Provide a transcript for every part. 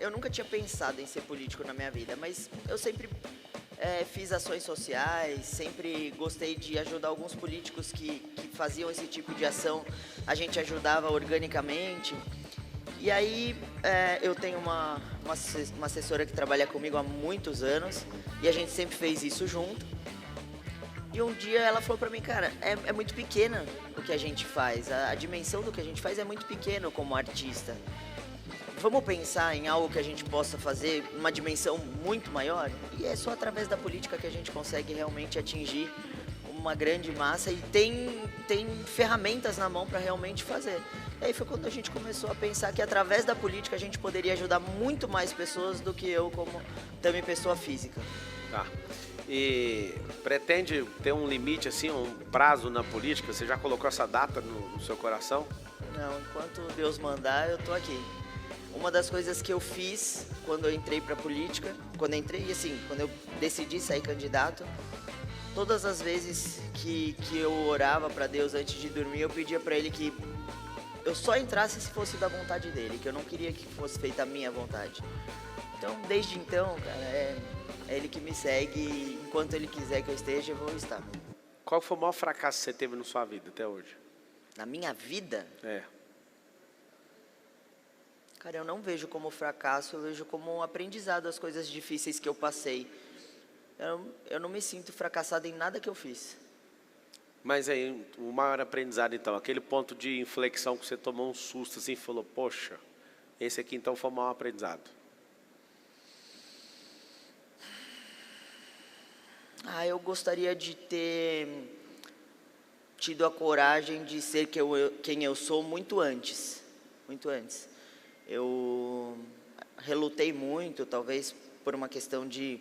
eu nunca tinha pensado em ser político na minha vida, mas eu sempre fiz ações sociais, sempre gostei de ajudar alguns políticos que faziam esse tipo de ação, a gente ajudava organicamente. E aí eu tenho uma assessora que trabalha comigo há muitos anos e a gente sempre fez isso junto. E um dia ela falou pra mim, cara, é muito pequena o que a gente faz, a dimensão do que a gente faz é muito pequeno como artista. Vamos pensar em algo que a gente possa fazer uma dimensão muito maior? E é só através da política que a gente consegue realmente atingir uma grande massa e tem ferramentas na mão para realmente fazer. E aí foi quando a gente começou a pensar que através da política a gente poderia ajudar muito mais pessoas do que eu como também pessoa física. Tá. E pretende ter um limite, assim, um prazo na política? Você já colocou essa data no seu coração? Não, enquanto Deus mandar, eu tô aqui. Uma das coisas que eu fiz quando eu entrei para política, quando eu decidi sair candidato, todas as vezes que eu orava para Deus antes de dormir, eu pedia para Ele que eu só entrasse se fosse da vontade dEle, que eu não queria que fosse feita a minha vontade. Então, desde então, cara, é Ele que me segue e enquanto Ele quiser que eu esteja, eu vou estar. Qual foi o maior fracasso que você teve na sua vida até hoje? Na minha vida? É. Cara, eu não vejo como fracasso, eu vejo como um aprendizado as coisas difíceis que eu passei. Eu não me sinto fracassado em nada que eu fiz. Mas aí, o maior aprendizado então, aquele ponto de inflexão que você tomou um susto assim e falou, poxa, esse aqui então foi o maior aprendizado. Eu gostaria de ter tido a coragem de ser quem eu sou muito antes. Muito antes. Eu relutei muito, talvez por uma questão de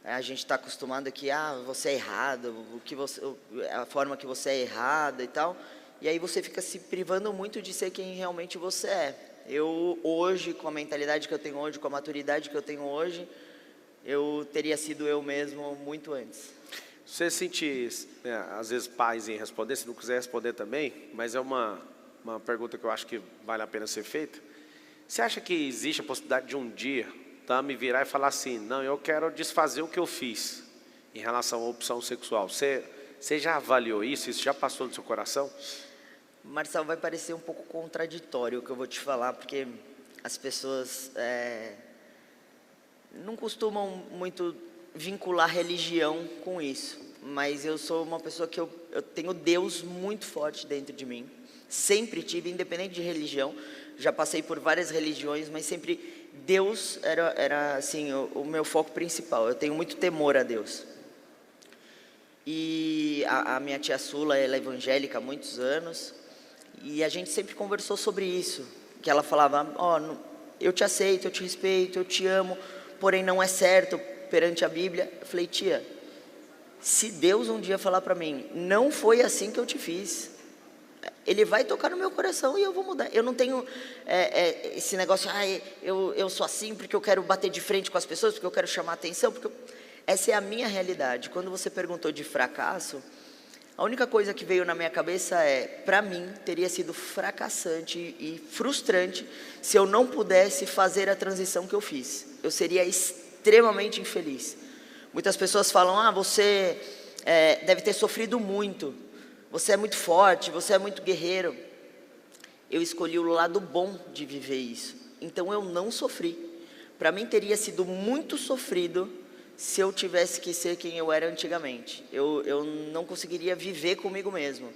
a gente está acostumado que você é errado, a forma que você é errada e tal, e aí você fica se privando muito de ser quem realmente você é. Eu hoje, com a mentalidade que eu tenho hoje, com a maturidade que eu tenho hoje, eu teria sido eu mesmo muito antes. Você sente, às vezes, paz em responder, se não quiser responder também, mas é uma pergunta que eu acho que vale a pena ser feita. Você acha que existe a possibilidade de um dia me virar e falar assim, não, eu quero desfazer o que eu fiz em relação à opção sexual? Você já avaliou isso? Isso já passou no seu coração? Marcelo, vai parecer um pouco contraditório o que eu vou te falar, porque as pessoas não costumam muito vincular religião com isso, mas eu sou uma pessoa que eu tenho Deus muito forte dentro de mim, sempre tive, independente de religião, já passei por várias religiões, mas sempre Deus era assim, o meu foco principal, eu tenho muito temor a Deus. E a minha tia Sula, ela é evangélica há muitos anos, e a gente sempre conversou sobre isso, que ela falava, eu te aceito, eu te respeito, eu te amo, porém não é certo perante a Bíblia. Eu falei, tia, se Deus um dia falar para mim, não foi assim que eu te fiz, Ele vai tocar no meu coração e eu vou mudar. Eu não tenho esse negócio, eu sou assim porque eu quero bater de frente com as pessoas, porque eu quero chamar atenção, essa é a minha realidade. Quando você perguntou de fracasso, a única coisa que veio na minha cabeça para mim, teria sido fracassante e frustrante se eu não pudesse fazer a transição que eu fiz. Eu seria extremamente infeliz. Muitas pessoas falam, você deve ter sofrido muito, você é muito forte, você é muito guerreiro. Eu escolhi o lado bom de viver isso, então eu não sofri. Para mim teria sido muito sofrido se eu tivesse que ser quem eu era antigamente. Eu não conseguiria viver comigo mesmo.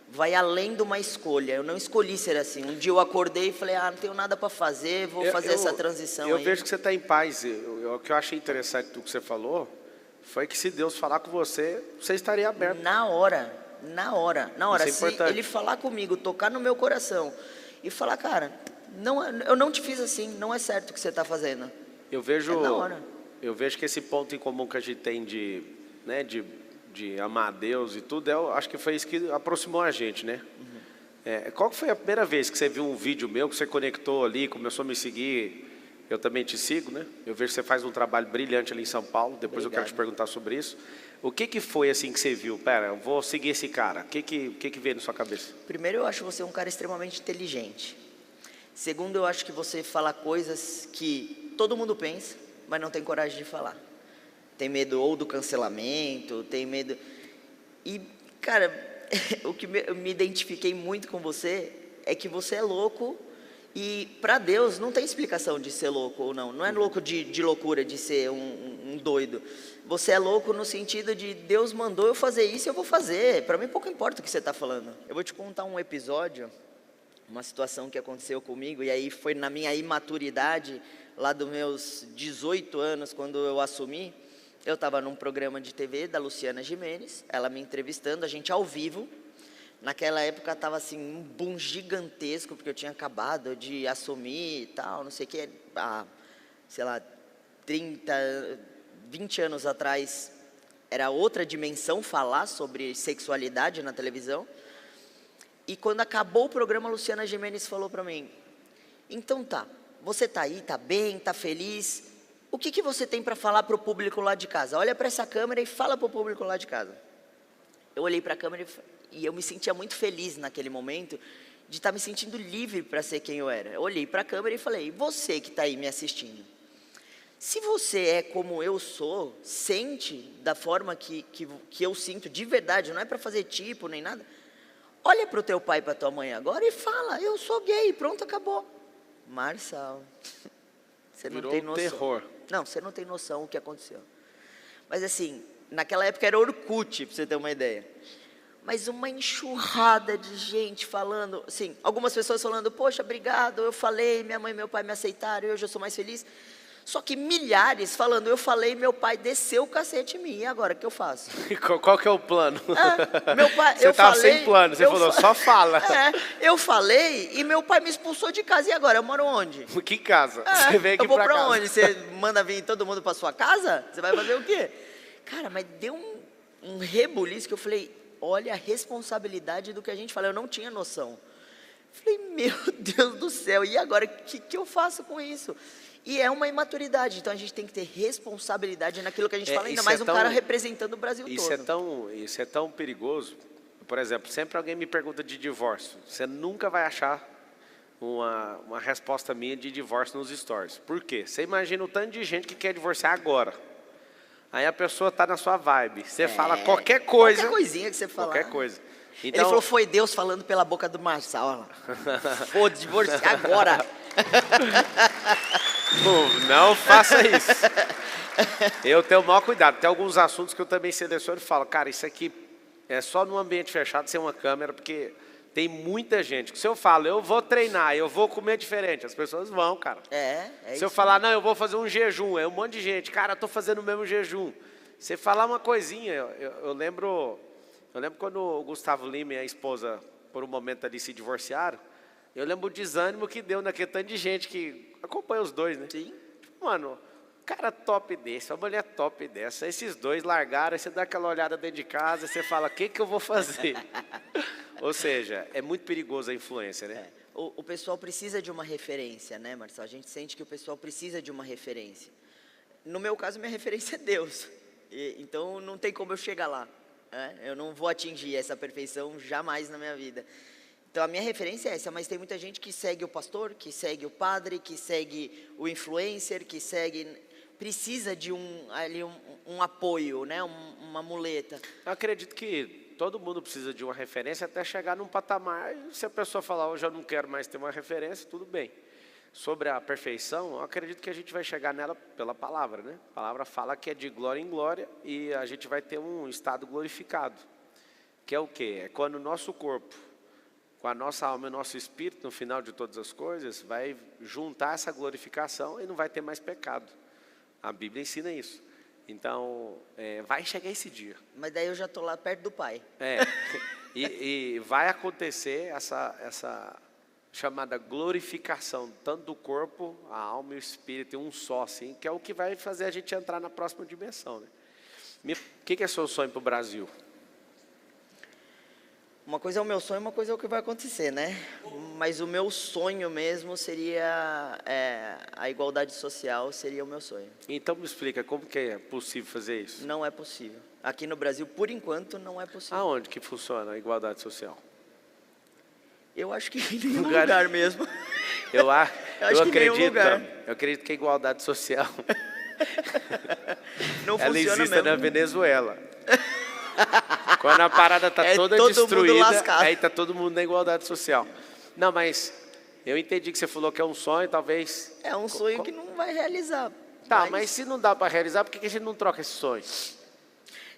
Vai além de uma escolha. Eu não escolhi ser assim. Um dia eu acordei e falei, não tenho nada para fazer, vou fazer essa transição. Eu vejo que você está em paz. O que eu achei interessante do que você falou foi que se Deus falar com você, você estaria aberto. Na hora. Isso é importante. Se Ele falar comigo, tocar no meu coração e falar, cara, eu não te fiz assim, não é certo o que você está fazendo. Eu vejo, na hora. Eu vejo que esse ponto em comum que a gente tem de amar a Deus e tudo, eu acho que foi isso que aproximou a gente, né? Uhum. Qual foi a primeira vez que você viu um vídeo meu, que você conectou ali, começou a me seguir? Eu também te sigo, né? Eu vejo que você faz um trabalho brilhante ali em São Paulo, depois Obrigado. Eu quero te perguntar sobre isso. O que foi assim que você viu? Eu vou seguir esse cara. O que veio na sua cabeça? Primeiro, eu acho você um cara extremamente inteligente. Segundo, eu acho que você fala coisas que todo mundo pensa, mas não tem coragem de falar. Tem medo ou do cancelamento, tem medo... E, cara, o que eu me identifiquei muito com você é que você é louco e para Deus não tem explicação de ser louco ou não. Não é louco de loucura, de ser um doido. Você é louco no sentido de Deus mandou eu fazer isso e eu vou fazer. Para mim pouco importa o que você está falando. Eu vou te contar um episódio, uma situação que aconteceu comigo, e aí foi na minha imaturidade, lá dos meus 18 anos, quando eu assumi. Eu estava num programa de TV da Luciana Gimenez, ela me entrevistando, a gente ao vivo. Naquela época estava assim, um boom gigantesco, porque eu tinha acabado de assumir e tal, não sei o que, sei lá, 30, 20 anos atrás, era outra dimensão falar sobre sexualidade na televisão. E quando acabou o programa, a Luciana Gimenez falou para mim, então tá, você tá aí, tá bem, tá feliz, o que você tem para falar para o público lá de casa? Olha para essa câmera e fala para o público lá de casa. Eu olhei para a câmera e eu me sentia muito feliz naquele momento de estar me sentindo livre para ser quem eu era. Eu olhei para a câmera e falei, você que está aí me assistindo, se você é como eu sou, sente da forma que eu sinto de verdade, não é para fazer tipo nem nada, olha para o teu pai e para a tua mãe agora e fala, eu sou gay, pronto, acabou. Marçal, você não tem noção. Terror. Não, você não tem noção o que aconteceu. Mas assim, naquela época era Orkut, para você ter uma ideia. Mas uma enxurrada de gente falando, assim, algumas pessoas falando, poxa, obrigado, eu falei, minha mãe e meu pai me aceitaram, hoje eu sou mais feliz. Só que milhares falando, eu falei, meu pai desceu o cacete em mim, e agora, o que eu faço? Qual que é o plano? Meu pai, você estava sem plano, você falou, só fala. Eu falei e meu pai me expulsou de casa, e agora? Eu moro onde? Que casa? Você veio aqui eu vou pra casa. onde? Você manda vir todo mundo pra sua casa? Você vai fazer o quê? Cara, mas deu um rebuliço que eu falei, olha a responsabilidade do que a gente fala, eu não tinha noção. Falei, meu Deus do céu, e agora, o que eu faço com isso? E é uma imaturidade, então a gente tem que ter responsabilidade naquilo que a gente fala, ainda mais um cara representando o Brasil todo. Isso é tão perigoso. Por exemplo, sempre alguém me pergunta de divórcio. Você nunca vai achar uma resposta minha de divórcio nos stories. Por quê? Você imagina o tanto de gente que quer divorciar agora. Aí a pessoa está na sua vibe. Você fala qualquer coisa. Qualquer coisinha que você falar. Qualquer coisa. Então, ele falou, foi Deus falando pela boca do Marçal. Olha lá. Vou divorciar agora. Não faça isso. Eu tenho o maior cuidado. Tem alguns assuntos que eu também seleciono e falo, cara, isso aqui é só num ambiente fechado, sem uma câmera, porque tem muita gente. Se eu falo, eu vou treinar, eu vou comer diferente, as pessoas vão, cara. Se eu falar, não, eu vou fazer um jejum, é um monte de gente, cara, eu estou fazendo o mesmo jejum. Você falar uma coisinha, eu lembro quando o Gustavo Lima e a esposa, por um momento ali, se divorciaram, eu lembro o desânimo que deu naquele tanto de gente que acompanha os dois, né? Sim. Mano, cara top desse, uma mulher top dessa, esses dois largaram, aí você dá aquela olhada dentro de casa, você fala, o que eu vou fazer? Ou seja, é muito perigoso a influência, né? O pessoal precisa de uma referência, né, Marcelo? A gente sente que o pessoal precisa de uma referência. No meu caso, minha referência é Deus. Então, não tem como eu chegar lá. Né? Eu não vou atingir essa perfeição jamais na minha vida. Então, a minha referência é essa, mas tem muita gente que segue o pastor, que segue o padre, que segue o influencer, que segue... Precisa de um apoio, né? Uma muleta. Eu acredito que todo mundo precisa de uma referência até chegar num patamar. Se a pessoa falar, hoje eu não quero mais ter uma referência, tudo bem. Sobre a perfeição, eu acredito que a gente vai chegar nela pela palavra, né? A palavra fala que é de glória em glória e a gente vai ter um estado glorificado. Que é o quê? É quando o nosso corpo, com a nossa alma e o nosso espírito, no final de todas as coisas, vai juntar essa glorificação e não vai ter mais pecado. A Bíblia ensina isso. Então, vai chegar esse dia. Mas daí eu já estou lá perto do Pai. E vai acontecer essa chamada glorificação, tanto do corpo, a alma e o espírito, em um só, assim, que é o que vai fazer a gente entrar na próxima dimensão. Né? O que é seu sonho para o Brasil? Uma coisa é o meu sonho, uma coisa é o que vai acontecer, né? Mas o meu sonho mesmo seria a igualdade social, seria o meu sonho. Então me explica, como que é possível fazer isso? Não é possível. Aqui no Brasil, por enquanto, não é possível. Aonde que funciona a igualdade social? Eu acho que em nenhum lugar mesmo. Eu acho que em nenhum lugar. Eu acredito que a igualdade social Não ela funciona existe mesmo. na Venezuela. Quando a parada está É toda todo mundo destruída, lascado. aí está todo mundo na igualdade social. Não, mas eu entendi que você falou que é um sonho, talvez... É um sonho que não vai realizar. Tá, mas se não dá para realizar, por que a gente não troca esse sonho?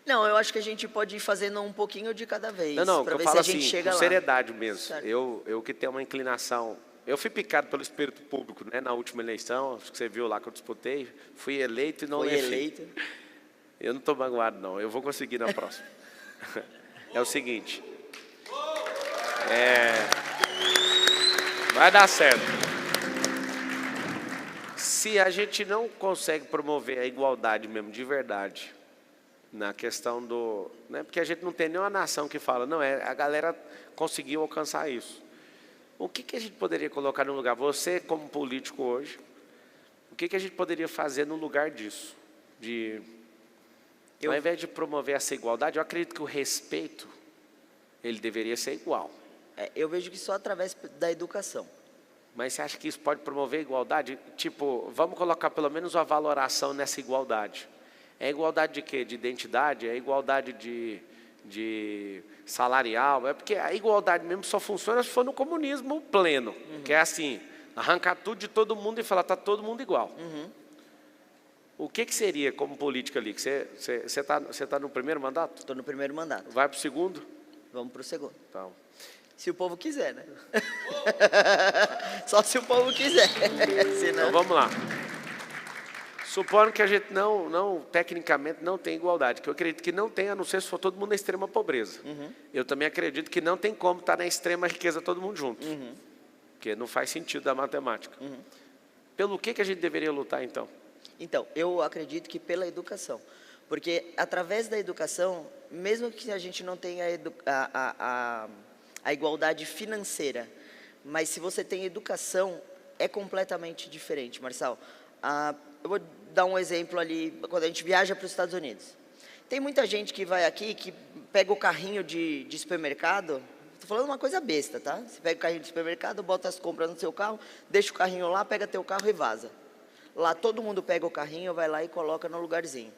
Não, eu acho que a gente pode ir fazendo um pouquinho de cada vez. Não, para eu ver falo se a gente assim, chega com lá. seriedade mesmo. Certo. Eu que tenho uma inclinação... Eu fui picado pelo espírito público, né, na última eleição, acho que você viu lá que eu disputei. Fui eleito e não Foi levei. eleito. Eu não estou magoado, não. Eu vou conseguir na próxima. É o seguinte. Vai dar certo. Se a gente não consegue promover a igualdade mesmo, de verdade, na questão do... Né, porque a gente não tem nenhuma nação que fala, não, a galera conseguiu alcançar isso. O que a gente poderia colocar no lugar? Você, como político hoje, o que a gente poderia fazer no lugar disso? Ao invés de promover essa igualdade, eu acredito que o respeito, ele deveria ser igual. Eu vejo que só através da educação. Mas você acha que isso pode promover a igualdade? Tipo, vamos colocar pelo menos uma valoração nessa igualdade. É igualdade de quê? De identidade? É igualdade de salarial? É porque a igualdade mesmo só funciona se for no comunismo pleno. Que é assim, arrancar tudo de todo mundo e falar, está todo mundo igual. O que seria como política ali? Você tá no primeiro mandato? Estou no primeiro mandato. Vai para o segundo? Vamos para o segundo. Então. Se o povo quiser, né? Só se o povo quiser. Senão... Então vamos lá. Supondo que a gente tecnicamente não tem igualdade, que eu acredito que não tem, a não ser se for todo mundo na extrema pobreza. Eu também acredito que não tem como estar na extrema riqueza todo mundo junto. Porque não faz sentido da matemática. Pelo que a gente deveria lutar então? Então, eu acredito que pela educação. Porque através da educação, mesmo que a gente não tenha a igualdade financeira, mas se você tem educação, é completamente diferente, Marçal. Eu vou dar um exemplo ali, quando a gente viaja para os Estados Unidos. Tem muita gente que vai aqui, que pega o carrinho de supermercado, estou falando uma coisa besta, tá? Você pega o carrinho de supermercado, bota as compras no seu carro, deixa o carrinho lá, pega teu carro e vaza. Lá todo mundo pega o carrinho, vai lá e coloca no lugarzinho.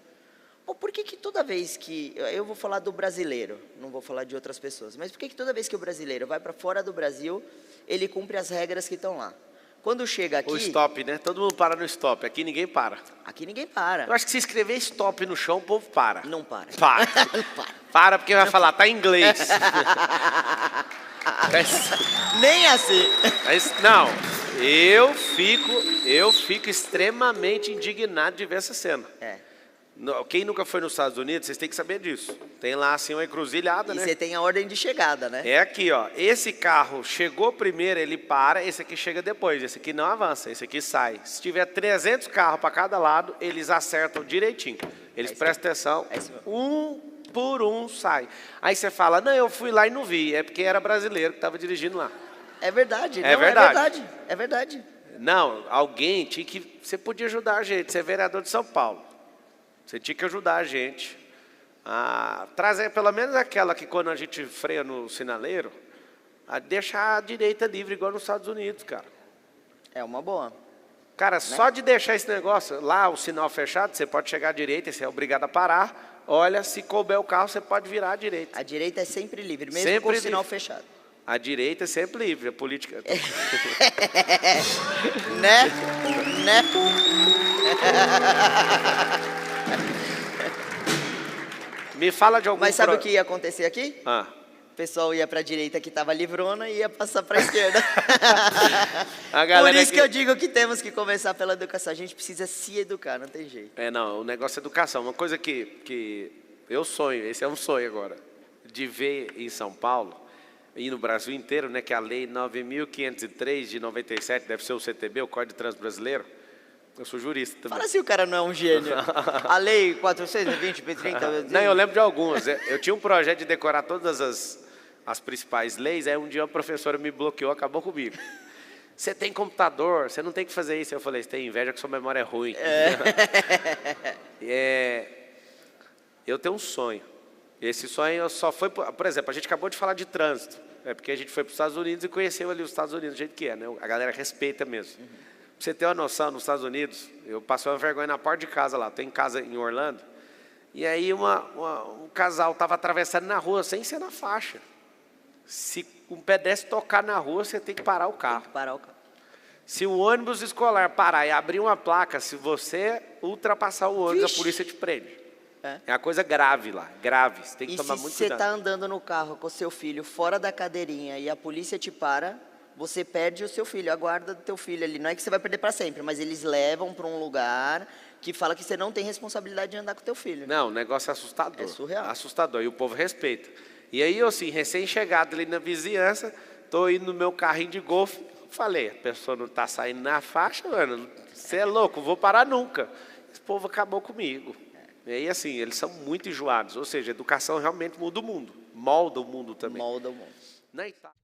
Pô, por que toda vez que... Eu vou falar do brasileiro, não vou falar de outras pessoas. Mas por que toda vez que o brasileiro vai para fora do Brasil, ele cumpre as regras que estão lá? Quando chega aqui... O stop, né? Todo mundo para no stop. Aqui ninguém para. Aqui ninguém para. Eu acho que se escrever stop no chão, o povo para. Não para. Para. Não para. Para porque vai falar, tá em inglês. Nem assim. Mas, não, eu fico extremamente indignado de ver essa cena. Quem nunca foi nos Estados Unidos, vocês têm que saber disso. Tem lá assim uma encruzilhada, né? E você tem a ordem de chegada, né? É aqui, ó. Esse carro chegou primeiro, ele para. Esse aqui chega depois. Esse aqui não avança, esse aqui sai. Se tiver 300 carros para cada lado, eles acertam direitinho. Eles prestam atenção. Um por um sai. Aí você fala, não, eu fui lá e não vi. É porque era brasileiro que estava dirigindo lá. É verdade. É verdade. É verdade. É verdade. Não, alguém tinha que... Você podia ajudar a gente. Você é vereador de São Paulo. Você tinha que ajudar a gente a trazer pelo menos aquela que quando a gente freia no sinaleiro, a deixar a direita livre igual nos Estados Unidos, cara. É uma boa. Cara, só de deixar esse negócio, lá o sinal fechado, você pode chegar à direita, você é obrigado a parar. Olha, se couber o carro, você pode virar à direita. A direita é sempre livre, mesmo sempre com o livre. sinal fechado. A direita é sempre livre, a política... Né? Me fala de algum... Mas sabe o que ia acontecer aqui? O pessoal ia para a direita que estava livrona e ia passar para a esquerda. Por isso que eu digo que temos que começar pela educação. A gente precisa se educar, não tem jeito. Não, o negócio é educação. Uma coisa que eu sonho, esse é um sonho agora, de ver em São Paulo e no Brasil inteiro, né, que a lei 9.503 de 97, deve ser o CTB, o Código de Trânsito Brasileiro. Eu sou jurista também. Fala se o cara não é um gênio. A lei 420, B30... Não, eu lembro de algumas. Eu tinha um projeto de decorar todas as principais leis, aí um dia a professora me bloqueou, acabou comigo. Você tem computador, você não tem que fazer isso. Eu falei, você tem inveja que sua memória é ruim. Eu tenho um sonho. Esse sonho só foi... Por exemplo, a gente acabou de falar de trânsito. É porque a gente foi para os Estados Unidos e conheceu ali os Estados Unidos do jeito que é, né? A galera respeita mesmo. Pra você ter uma noção, nos Estados Unidos, eu passei uma vergonha na porta de casa lá. Tem casa em Orlando. E aí um casal estava atravessando na rua sem ser na faixa. Se um pedestre tocar na rua, você tem que parar o carro. Tem que parar o carro. Se o ônibus escolar parar e abrir uma placa, se você ultrapassar o ônibus, Vixe. a polícia te prende. É. É uma coisa grave lá, grave. Você tem que E tomar se muito você cuidado. está andando no carro com o seu filho fora da cadeirinha e a polícia te para, você perde o seu filho, a guarda do teu filho ali. Não é que você vai perder para sempre, mas eles levam para um lugar que fala que você não tem responsabilidade de andar com o teu filho. Não, o negócio é assustador. É surreal. Assustador, e o povo respeita. E aí, eu assim, recém-chegado ali na vizinhança, estou indo no meu carrinho de golfe, falei, a pessoa não está saindo na faixa, mano, você é louco, não vou parar nunca. Esse povo acabou comigo. E aí, assim, eles são muito enjoados. Ou seja, a educação realmente muda o mundo. Molda o mundo também. Molda o mundo. Na Itália...